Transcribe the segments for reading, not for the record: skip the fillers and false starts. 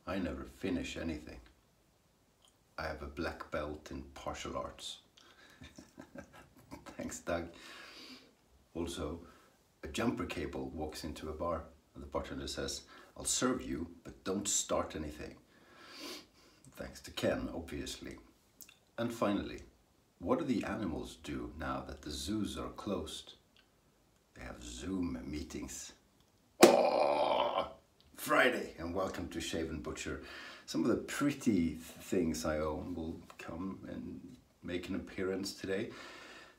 I never finish anything. I have a black belt in martial arts. Thanks, Doug. Also, a jumper cable walks into a bar and the bartender says, "I'll serve you, but don't start anything." Thanks to Ken, obviously. And finally, what do the animals do now that the zoos are closed? They have Zoom meetings. Oh, Friday, and welcome to Shave&Butcher. Some of the pretty things I own will come and make an appearance today.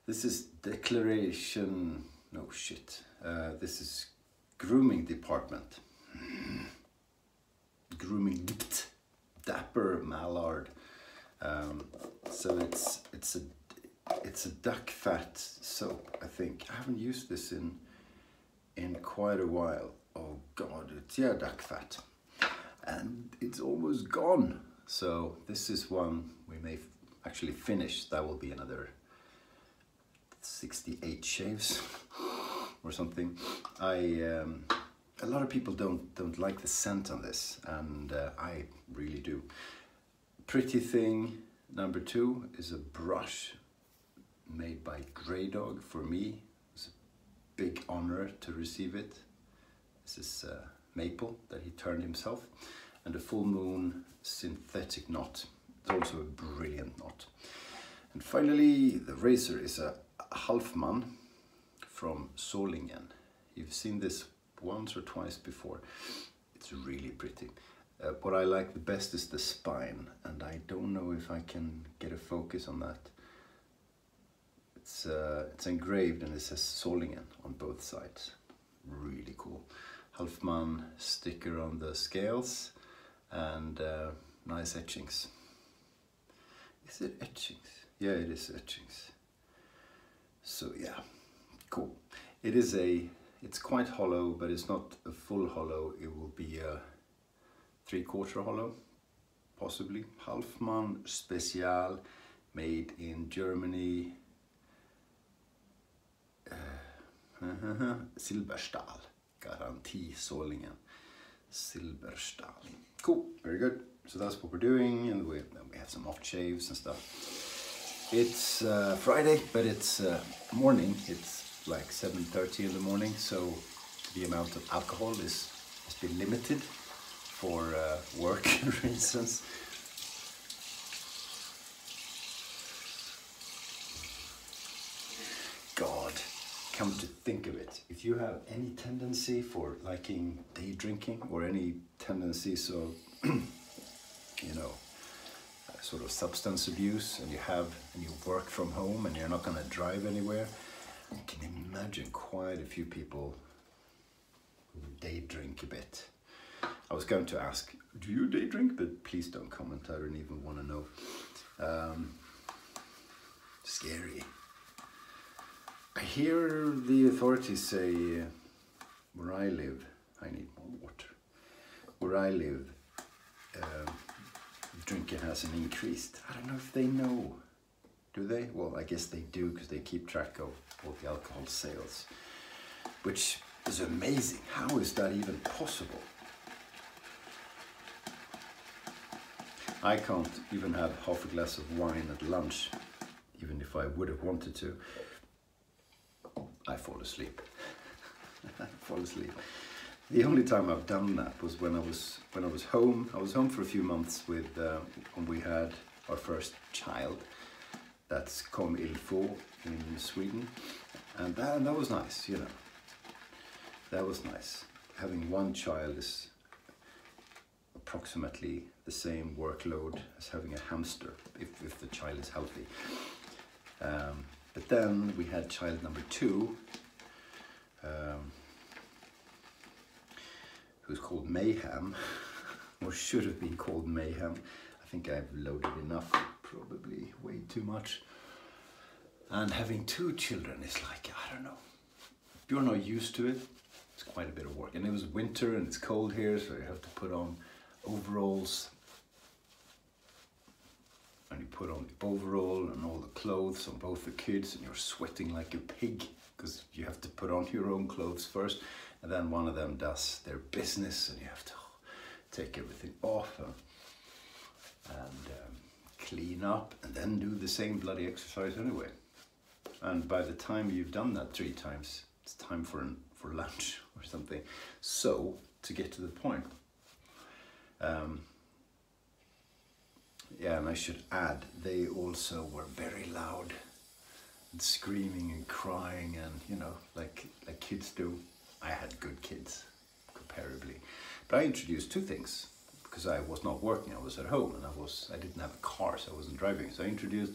This is declaration, no shit. This is grooming department. Grooming Dapper Mallard. So it's a duck fat soap, I think. I haven't used this in quite a while. Oh God, it's duck fat. And it's almost gone. So this is one we may actually finish. That will be another 68 shaves or something. A lot of people don't like the scent on this, and I really do. Pretty thing number 2 is a brush made by Graydog for me. It's a big honor to receive it. This is maple that he turned himself, and a full moon synthetic knot. It's also a brilliant knot. And finally, the razor is a Halfmann from Solingen. You've seen this once or twice before. It's really pretty. What I like the best is the spine, and I don't know if I can get a focus on that. It's engraved and it says Solingen on both sides. Really cool. Halfmann sticker on the scales, and nice etchings. Is it etchings? Yeah, it is etchings. So yeah, cool. It's quite hollow, but it's not a full hollow. It will be a 3/4 hollow, possibly. Halfmann Special, made in Germany. Silberstahl. Garantie Solingen. Silberstahl. Cool, very good. So that's what we're doing, and we have some off shaves and stuff. It's Friday, but it's morning. It's like 7:30 in the morning, so the amount of alcohol has been limited for work reasons. God, come to think of it, if you have any tendency for liking day drinking, or any tendencies of, you know, sort of substance abuse, and you work from home and you're not going to drive anywhere, I can imagine quite a few people who day drink a bit. I was going to ask, do you day drink? But please don't comment, I don't even want to know. Scary. I hear the authorities say, where I live, I need more water. Where I live, drinking hasn't increased. I don't know if they know. Do they? Well, I guess they do, because they keep track of all the alcohol sales, which is amazing. How is that even possible? I can't even have half a glass of wine at lunch, even if I would have wanted to. I fall asleep. I fall asleep. The only time I've done that was when I was home. I was home for a few months with when we had our first child. That's comme il faut in Sweden, and that was nice, you know. That was nice. Having one child is approximately the same workload as having a hamster, if the child is healthy. But then we had child number 2, who's called Mayhem, or should have been called Mayhem. I think I've loaded enough, probably way too much. And having 2 children is like, I don't know, if you're not used to it, it's quite a bit of work. And it was winter and it's cold here, so you have to put on overalls. And you put on the overall and all the clothes on both the kids, and you're sweating like a pig, because you have to put on your own clothes first, and then one of them does their business, and you have to take everything off and clean up, and then do the same bloody exercise anyway. And by the time you've done that 3 times, it's time for lunch or something. So, to get to the point, yeah, and I should add, they also were very loud and screaming and crying, and you know, like kids do. I had good kids, comparably. But I introduced 2 things, because I was not working, I was at home, and I didn't have a car, so I wasn't driving. So I introduced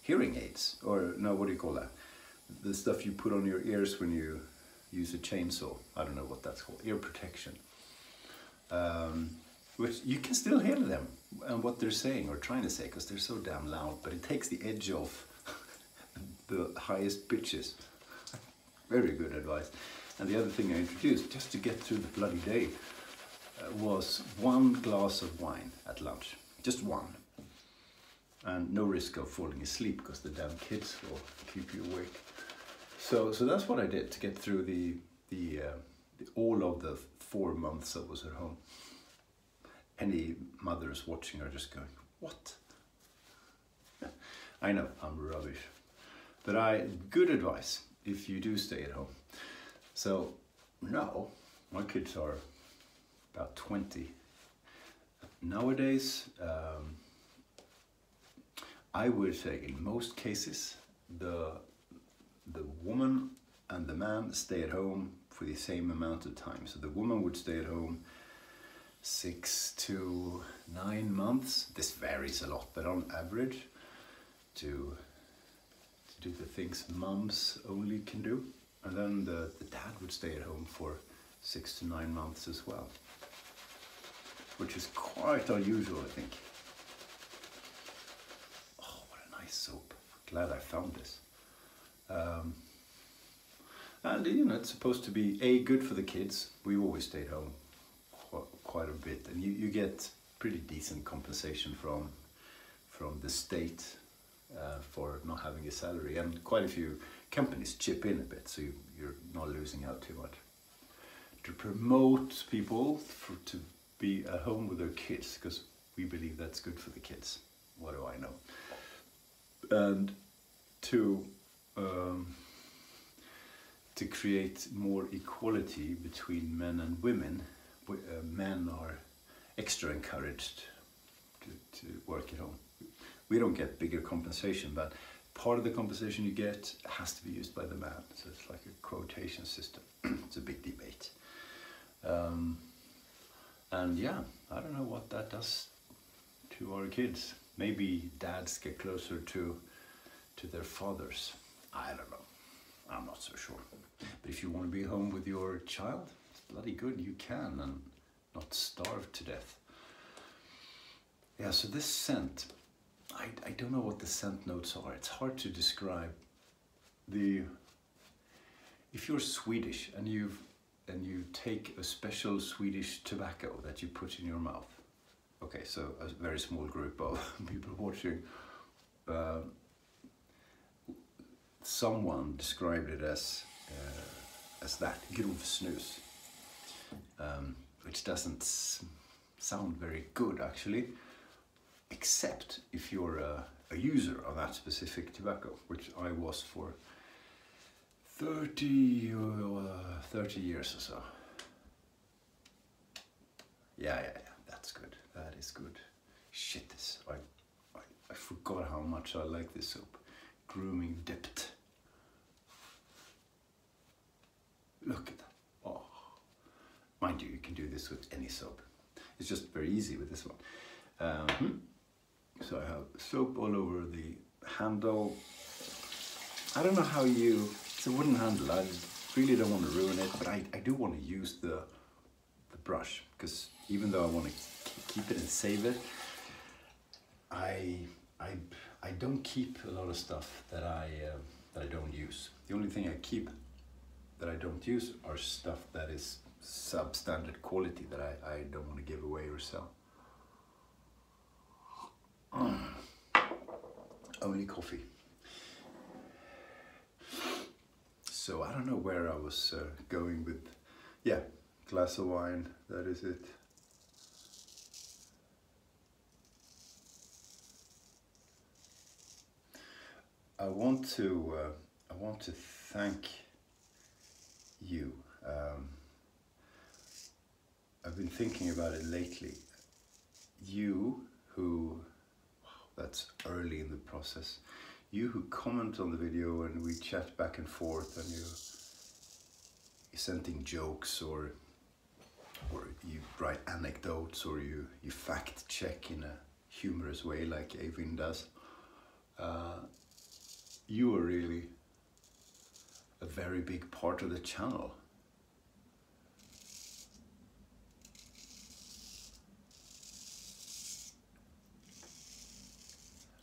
hearing aids, or no, what do you call that? The stuff you put on your ears when you use a chainsaw. I don't know what that's called, ear protection. Which you can still hear them and what they're saying or trying to say, because they're so damn loud, but it takes the edge off the highest pitches. Very good advice. And the other thing I introduced, just to get through the bloody day, was 1 glass of wine at lunch. Just 1. And no risk of falling asleep, because the damn kids will keep you awake. So that's what I did to get through all of the 4 months I was at home. Any mothers watching are just going, what? I know, I'm rubbish. But good advice if you do stay at home. So now, my kids are about 20. Nowadays, I would say in most cases, the woman and the man stay at home for the same amount of time. So the woman would stay at home 6 to 9 months. This varies a lot, but on average, to do the things mums only can do. And then the dad would stay at home for 6 to 9 months as well, which is quite unusual, I think. Oh, what a nice soap. Glad I found this. And you know, it's supposed to be good for the kids. We always stayed home quite a bit, and you get pretty decent compensation from the state for not having a salary, and quite a few companies chip in a bit, so you're not losing out too much. To promote people to be at home with their kids, because we believe that's good for the kids. What do I know? And to create more equality between men and women, men are extra encouraged to work at home. We don't get bigger compensation, but part of the compensation you get has to be used by the man. So it's like a quotation system. It's a big debate. And yeah, I don't know what that does to our kids. Maybe dads get closer to their fathers. I don't know. I'm not so sure. But if you want to be home with your child, it's bloody good. You can, and not starve to death. Yeah, so this scent, I don't know what the scent notes are. It's hard to describe. If you're Swedish and you take a special Swedish tobacco that you put in your mouth. Okay, so a very small group of people watching. Someone described it as that, grov snus, which doesn't sound very good actually, except if you're a user of that specific tobacco, which I was for 30 years or so. Yeah, that's good. That is good. Shit, I forgot how much I like this soap. Grooming dipped. Look at that. Oh. Mind you, you can do this with any soap. It's just very easy with this one. So I have soap all over the handle. I don't know how it's a wooden handle. I really don't want to ruin it, but I do want to use the brush, because even though I want to keep it and save it, I don't keep a lot of stuff that I don't use. The only thing I keep that I don't use are stuff that is substandard quality that I don't want to give away or sell. Only coffee. So I don't know where I was going with, yeah, glass of wine, that is it. I want to thank you. I've been thinking about it lately. You who, wow, that's early in the process. You who comment on the video and we chat back and forth, and you send in jokes, or you write anecdotes, or you fact check in a humorous way like Avin does. You are really a very big part of the channel.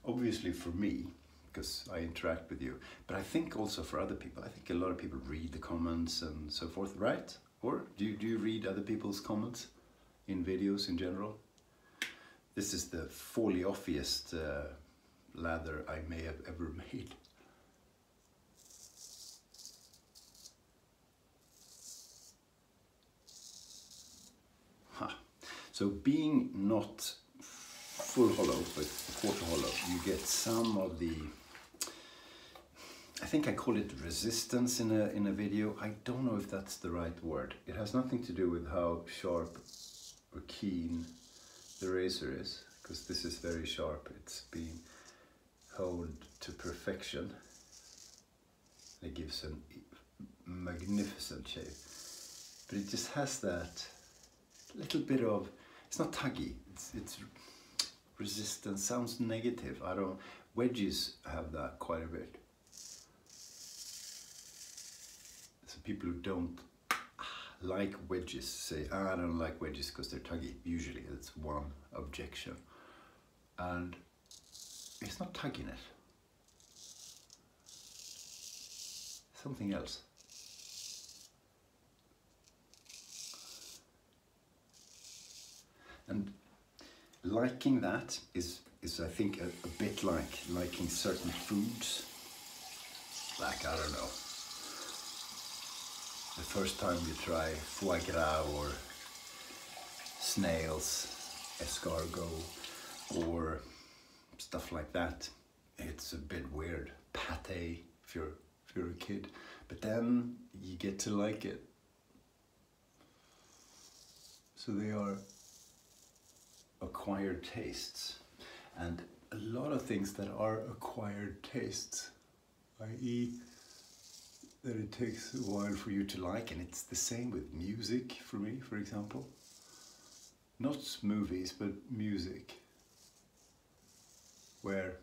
Obviously for me, because I interact with you, but I think also for other people. I think a lot of people read the comments and so forth, right? Or do you read other people's comments in videos in general? This is the fully offiest lather I may have ever made. So being not full hollow, but quarter hollow, you get some of the, I think I call it resistance in a video. I don't know if that's the right word. It has nothing to do with how sharp or keen the razor is, because this is very sharp. It's been honed to perfection. It gives a magnificent shave, but it just has that little bit of, it's not tuggy, it's resistance. Sounds negative. I don't, wedges have that quite a bit. So people who don't like wedges say, I don't like wedges because they're tuggy. Usually that's one objection. And it's not tugginess. Something else. And liking that is I think a bit like liking certain foods. Like, I don't know, the first time you try foie gras or snails, escargot, or stuff like that, it's a bit weird. Pate, if you're a kid, but then you get to like it. So they are acquired tastes, and a lot of things that are acquired tastes, i.e. that it takes a while for you to like, and it's the same with music for me, for example. Not movies, but music, where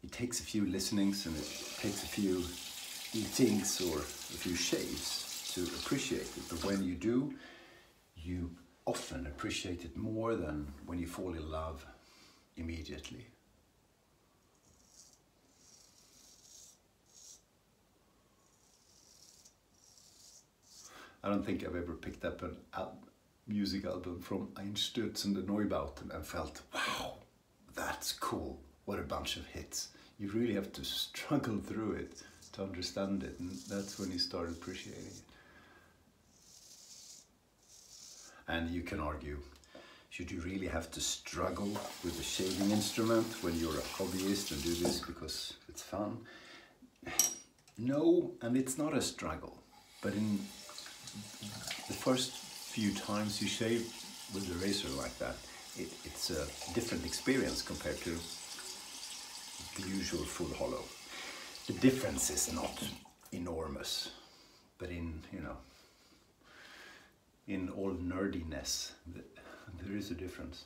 it takes a few listenings and it takes a few eatings or a few shaves to appreciate it, but when you do, you often appreciate it more than when you fall in love immediately. I don't think I've ever picked up a music album from Einstürzen der Neubauten and felt, wow, that's cool, what a bunch of hits. You really have to struggle through it to understand it, and that's when you start appreciating it. And you can argue, should you really have to struggle with a shaving instrument when you're a hobbyist and do this because it's fun? No, and it's not a struggle. But in the first few times you shave with a razor like that, it's a different experience compared to the usual full hollow. The difference is not enormous, but in, you know, in all nerdiness, there is a difference.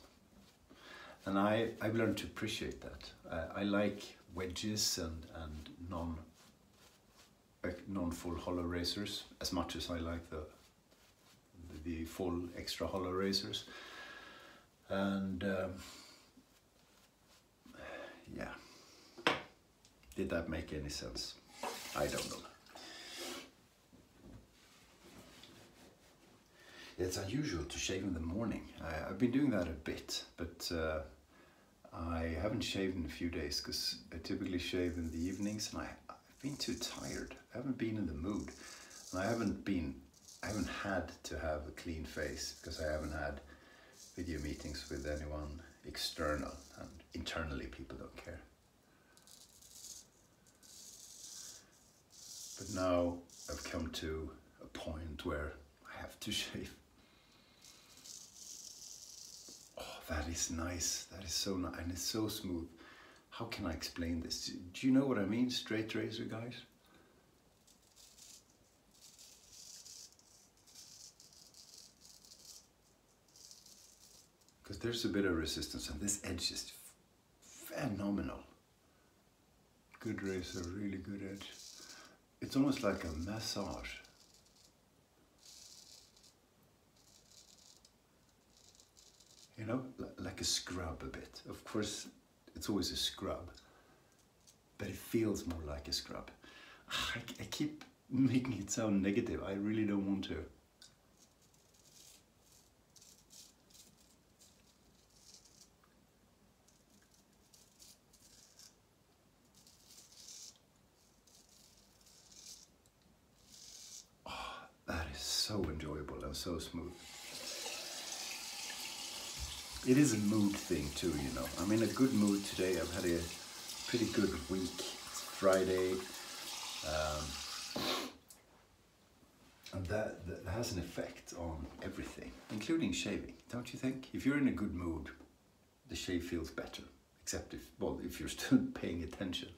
And I've learned to appreciate that. I like wedges and non-full hollow razors as much as I like the full extra hollow razors. And yeah, did that make any sense? I don't know. It's unusual to shave in the morning. I've been doing that a bit, but I haven't shaved in a few days because I typically shave in the evenings, and I've been too tired. I haven't been in the mood, and I haven't had to have a clean face because I haven't had video meetings with anyone external, and internally people don't care. But now I've come to a point where I have to shave. Oh, that is nice. That is so nice, and it's so smooth. How can I explain this? Do you know what I mean, straight razor guys? Because there's a bit of resistance, and this edge is phenomenal. Good razor, really good edge. It's almost like a massage. You know, like a scrub a bit. Of course, it's always a scrub, but it feels more like a scrub. I keep making it sound negative. I really don't want to. That is so enjoyable and so smooth. It is a mood thing too, you know. I'm in a good mood today. I've had a pretty good week. It's Friday. And that has an effect on everything, including shaving, don't you think? If you're in a good mood, the shave feels better. Except if you're still paying attention.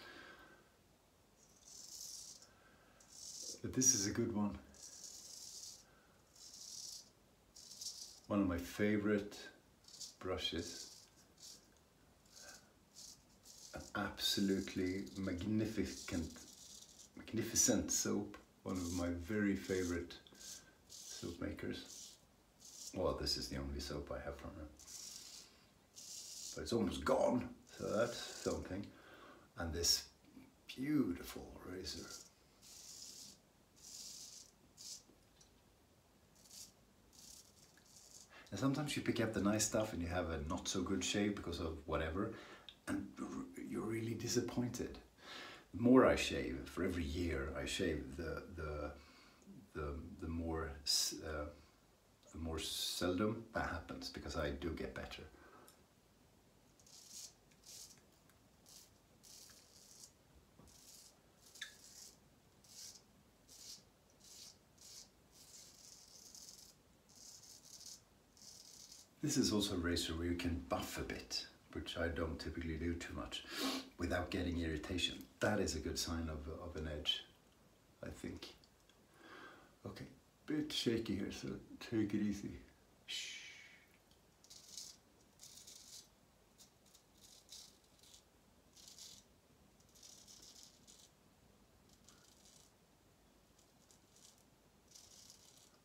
But this is a good one. One of my favorite brushes. An absolutely magnificent soap. One of my very favorite soap makers. Well, this is the only soap I have from her. But it's almost gone, so that's something. And this beautiful razor. And sometimes you pick up the nice stuff and you have a not so good shave because of whatever, and you're really disappointed. The more I shave, for every year I shave, the more seldom that happens, because I do get better. This is also a razor where you can buff a bit, which I don't typically do too much, without getting irritation. That is a good sign of an edge, I think. Okay, bit shaky here, so take it easy. Shh.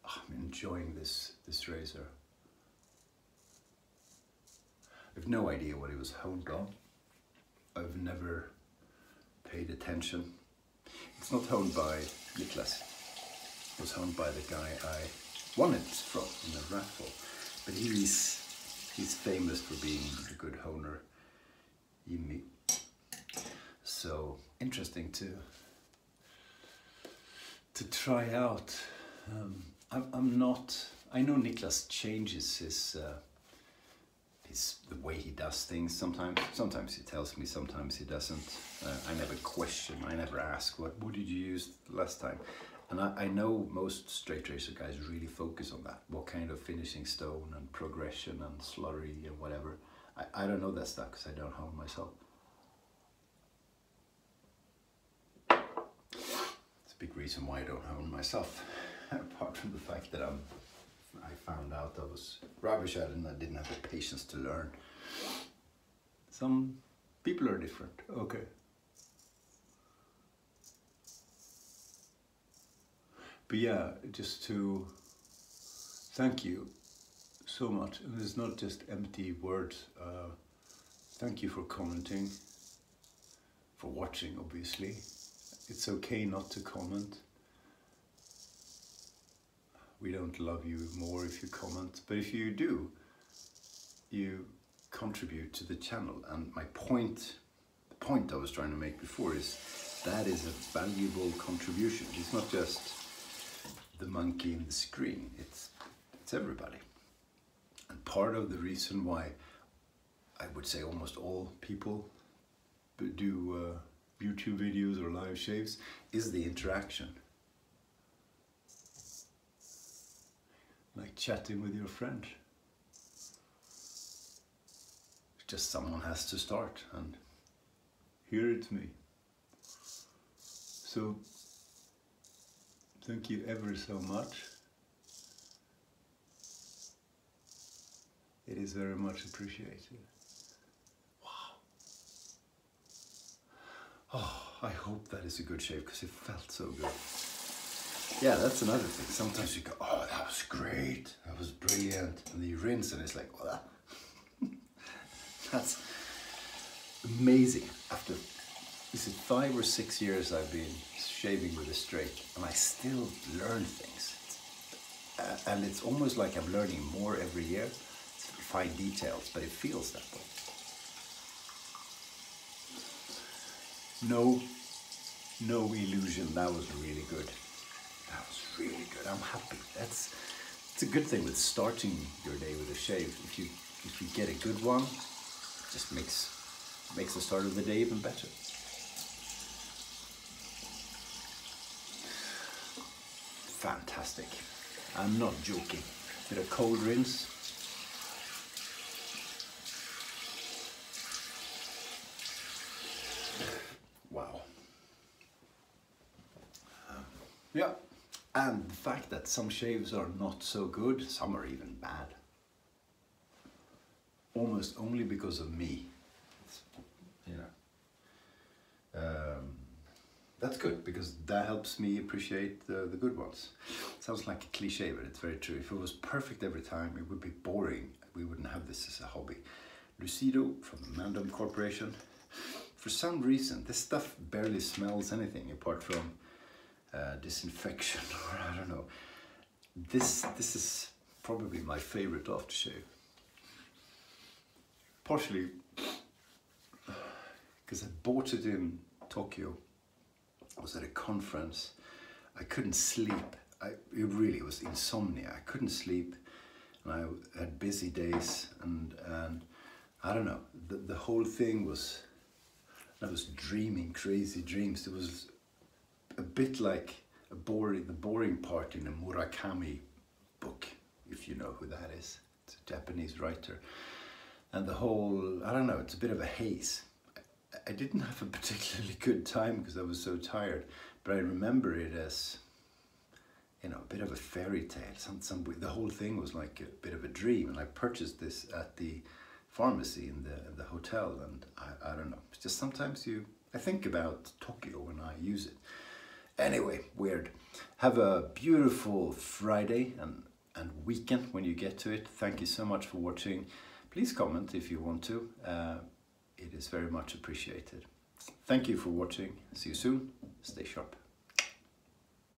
I'm enjoying this razor. I've no idea what it was honed on. I've never paid attention. It's not honed by Niklas. It was honed by the guy I won it from in a raffle. But he's famous for being a good honer, Jimmy. So interesting to try out. I know Niklas changes the way he does things sometimes. Sometimes he tells me, sometimes he doesn't. I never question, I never ask, what did you use last time? And I know most straight razor guys really focus on that. What kind of finishing stone and progression and slurry and whatever. I don't know that stuff because I don't hone myself. It's a big reason why I don't hone myself. Apart from the fact that I found out I was rubbish at it and I didn't have the patience to learn. Some people are different, okay. But yeah, just to thank you so much. And it's not just empty words. Thank you for commenting, for watching, obviously. It's okay not to comment. We don't love you more if you comment, but if you do, you contribute to the channel. And the point I was trying to make before is that is a valuable contribution. It's not just the monkey in the screen, it's everybody. And part of the reason why I would say almost all people do YouTube videos or live shaves is the interaction. Like chatting with your friend. Just someone has to start, and here it's me. So thank you ever so much. It is very much appreciated. Wow. Oh, I hope that is a good shave because it felt so good. Yeah, that's another thing. Sometimes you go, oh, that was great. That was brilliant. And then you rinse and it's like, well, that's amazing. After, is it 5 or 6 years I've been shaving with a straight, and I still learn things. And it's almost like I'm learning more every year. It's fine details, but it feels that way. No illusion, that was really good. That was really good, I'm happy. It's a good thing with starting your day with a shave. If you get a good one, it just makes the start of the day even better. Fantastic. I'm not joking. Bit of cold rinse. Wow. Yeah. And the fact that some shaves are not so good, some are even bad. Almost only because of me. You know. That's good, because that helps me appreciate the good ones. Sounds like a cliche, but it's very true. If it was perfect every time, it would be boring. We wouldn't have this as a hobby. Lucido from the Mandem Corporation. For some reason, this stuff barely smells anything apart from disinfection, or I don't know. This is probably my favorite aftershave. Partially because I bought it in Tokyo. I was at a conference. I couldn't sleep. It really was insomnia. I couldn't sleep, and I had busy days, and I don't know. The whole thing was, I was dreaming crazy dreams. It was a bit like the boring part in a Murakami book, if you know who that is. It's a Japanese writer. And the whole, I don't know, it's a bit of a haze. I didn't have a particularly good time because I was so tired, but I remember it as, you know, a bit of a fairy tale. The whole thing was like a bit of a dream, and I purchased this at the pharmacy in the hotel, and I don't know. It's just sometimes I think about Tokyo when I use it. Anyway, weird. Have a beautiful Friday and weekend when you get to it. Thank you so much for watching. Please comment if you want to. It is very much appreciated. Thank you for watching. See you soon. Stay sharp.